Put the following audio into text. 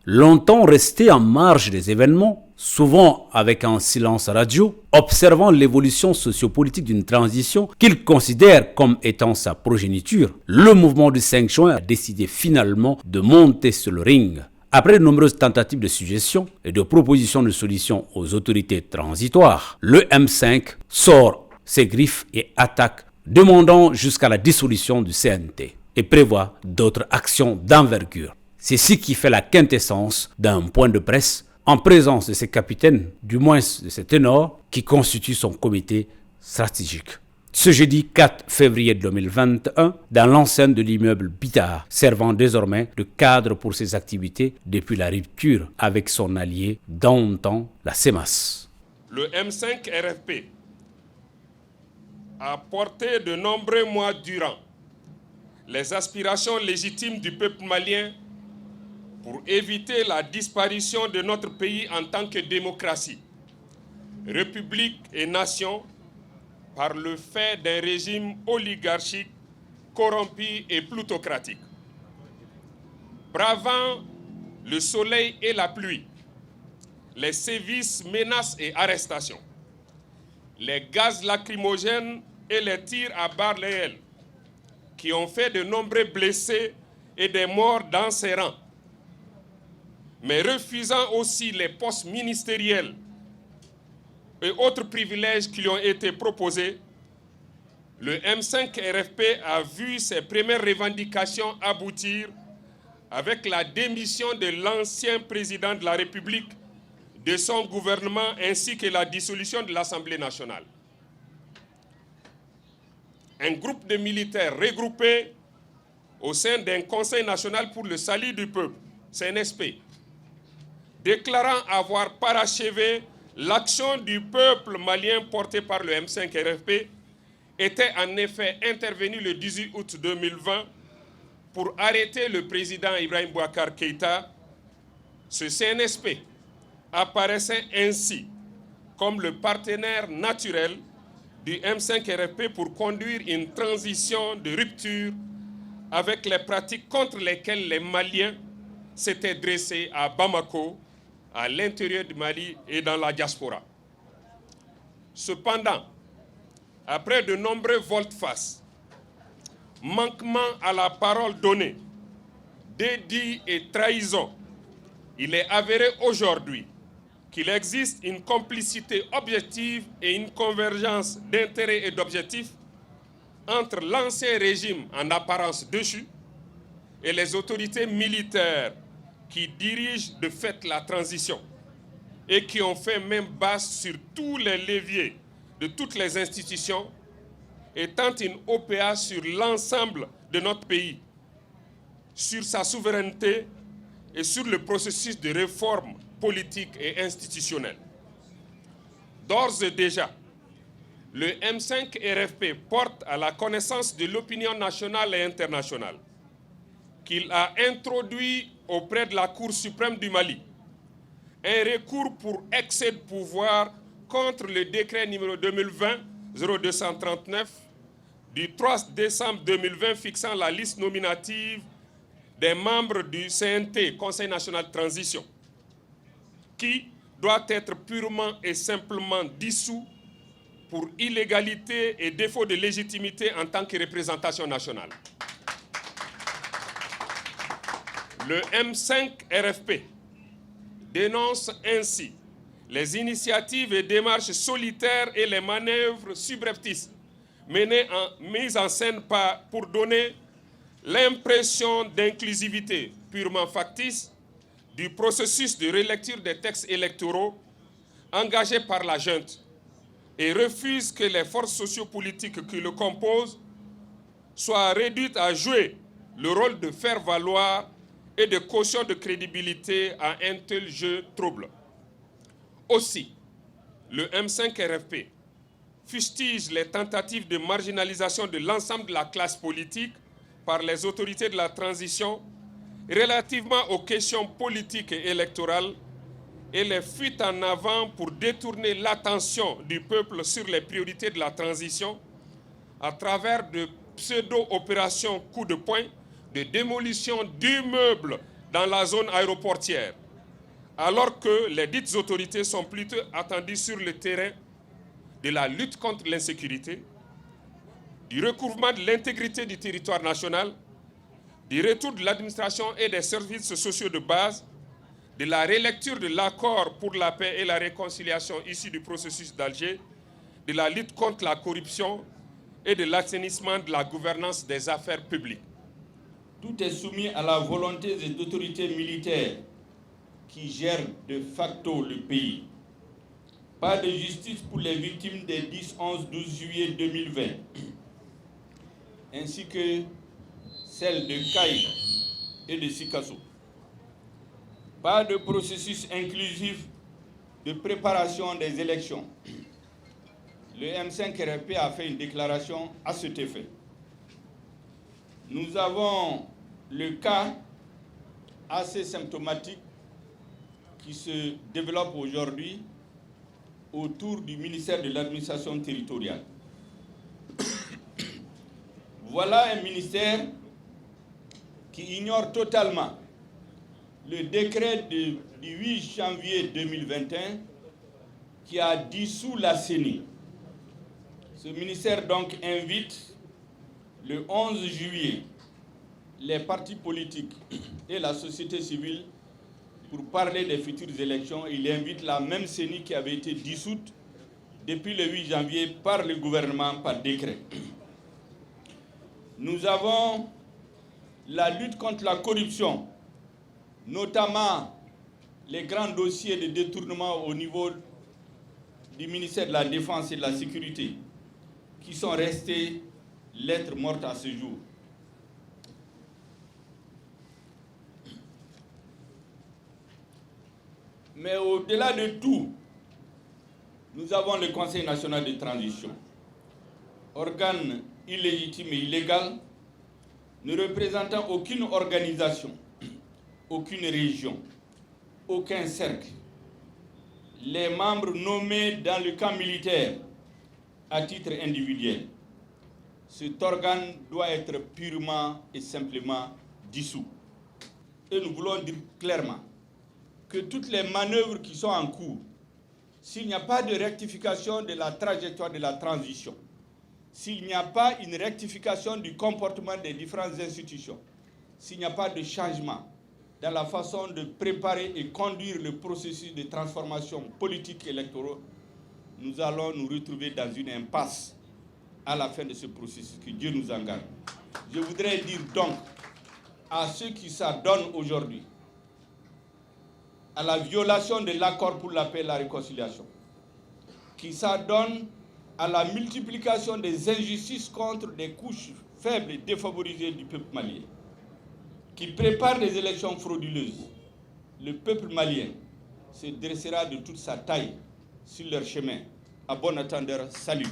longtemps resté en marge des événements, souvent avec un silence radio, observant l'évolution sociopolitique d'une transition qu'il considère comme étant sa progéniture, le mouvement du 5 juin a décidé finalement de monter sur le ring. Après de nombreuses tentatives de suggestions et de propositions de solutions aux autorités transitoires, le M5 sort ses griffes et attaque, demandant jusqu'à la dissolution du CNT et prévoit d'autres actions d'envergure. C'est ce qui fait la quintessence d'un point de presse en présence de ses capitaines, du moins de ses ténors, qui constituent son comité stratégique. Ce jeudi 4 février 2021, dans l'enceinte de l'immeuble Bitar, servant désormais de cadre pour ses activités depuis la rupture avec son allié d'antan, la CEMAS. Le M5 RFP a porté de nombreux mois durant les aspirations légitimes du peuple malien pour éviter la disparition de notre pays en tant que démocratie, république et nation par le fait d'un régime oligarchique, corrompu et plutocratique. Bravant le soleil et la pluie, les sévices, menaces et arrestations, les gaz lacrymogènes et les tirs à balles réelles qui ont fait de nombreux blessés et des morts dans ses rangs, mais refusant aussi les postes ministériels et autres privilèges qui lui ont été proposés, le M5 RFP a vu ses premières revendications aboutir avec la démission de l'ancien président de la République, de son gouvernement ainsi que la dissolution de l'Assemblée nationale. Un groupe de militaires regroupés au sein d'un Conseil national pour le salut du peuple, CNSP, déclarant avoir parachevé l'action du peuple malien portée par le M5 RFP, était en effet intervenu le 18 août 2020 pour arrêter le président Ibrahim Boubacar Keïta. Ce CNSP apparaissait ainsi comme le partenaire naturel du M5 RFP pour conduire une transition de rupture avec les pratiques contre lesquelles les Maliens s'étaient dressés à Bamako, à l'intérieur du Mali et dans la diaspora. Cependant, après de nombreux volte-face, manquement à la parole donnée, dédits et trahison, il est avéré aujourd'hui qu'il existe une complicité objective et une convergence d'intérêts et d'objectifs entre l'ancien régime en apparence déchu et les autorités militaires qui dirigent de fait la transition et qui ont fait main basse sur tous les leviers de toutes les institutions et tentent une OPA sur l'ensemble de notre pays, sur sa souveraineté et sur le processus de réforme politique et institutionnelle. D'ores et déjà, le M5 RFP porte à la connaissance de l'opinion nationale et internationale qu'il a introduit auprès de la Cour suprême du Mali un recours pour excès de pouvoir contre le décret numéro 2020-0239 du 3 décembre 2020 fixant la liste nominative des membres du CNT, Conseil national de transition, qui doit être purement et simplement dissous pour illégalité et défaut de légitimité en tant que représentation nationale. Le M5 RFP dénonce ainsi les initiatives et démarches solitaires et les manœuvres subreptices mises en scène pour donner l'impression d'inclusivité purement factice du processus de relecture des textes électoraux engagé par la junte et refuse que les forces sociopolitiques qui le composent soient réduites à jouer le rôle de faire valoir et de caution de crédibilité à un tel jeu trouble. Aussi, le M5 RFP fustige les tentatives de marginalisation de l'ensemble de la classe politique par les autorités de la transition relativement aux questions politiques et électorales et les fuites en avant pour détourner l'attention du peuple sur les priorités de la transition à travers de pseudo-opérations coup de poing, de démolition d'immeubles dans la zone aéroportière, alors que les dites autorités sont plutôt attendues sur le terrain de la lutte contre l'insécurité, du recouvrement de l'intégrité du territoire national, du retour de l'administration et des services sociaux de base, de la relecture de l'accord pour la paix et la réconciliation issu du processus d'Alger, de la lutte contre la corruption et de l'assainissement de la gouvernance des affaires publiques. Tout est soumis à la volonté des autorités militaires qui gèrent de facto le pays. Pas de justice pour les victimes des 10, 11, 12 juillet 2020, ainsi que celles de Caï et de Sikasso. Pas de processus inclusif de préparation des élections. Le M5RP a fait une déclaration à cet effet. Nous avons le cas assez symptomatique qui se développe aujourd'hui autour du ministère de l'administration territoriale. Voilà un ministère qui ignore totalement le décret du 8 janvier 2021 qui a dissous la CENI. Ce ministère donc invite le 11 juillet les partis politiques et la société civile pour parler des futures élections. Il invite la même CENI qui avait été dissoute depuis le 8 janvier par le gouvernement par décret. Nous avons la lutte contre la corruption, notamment les grands dossiers de détournement au niveau du ministère de la Défense et de la Sécurité, qui sont restés lettres mortes à ce jour. Mais au-delà de tout, nous avons le Conseil national de transition, organe illégitime et illégal, ne représentant aucune organisation, aucune région, aucun cercle. Les membres nommés dans le camp militaire à titre individuel. Cet organe doit être purement et simplement dissous. Et nous voulons dire clairement que toutes les manœuvres qui sont en cours, s'il n'y a pas de rectification de la trajectoire de la transition, s'il n'y a pas une rectification du comportement des différentes institutions, s'il n'y a pas de changement dans la façon de préparer et conduire le processus de transformation politique et électorale, nous allons nous retrouver dans une impasse à la fin de ce processus. Que Dieu nous en garde. Je voudrais dire donc à ceux qui s'adonnent aujourd'hui à la violation de l'accord pour la paix et la réconciliation, qui s'adonnent à la multiplication des injustices contre des couches faibles et défavorisées du peuple malien, qui préparent des élections frauduleuses, le peuple malien se dressera de toute sa taille sur leur chemin. À bon entendeur, salut.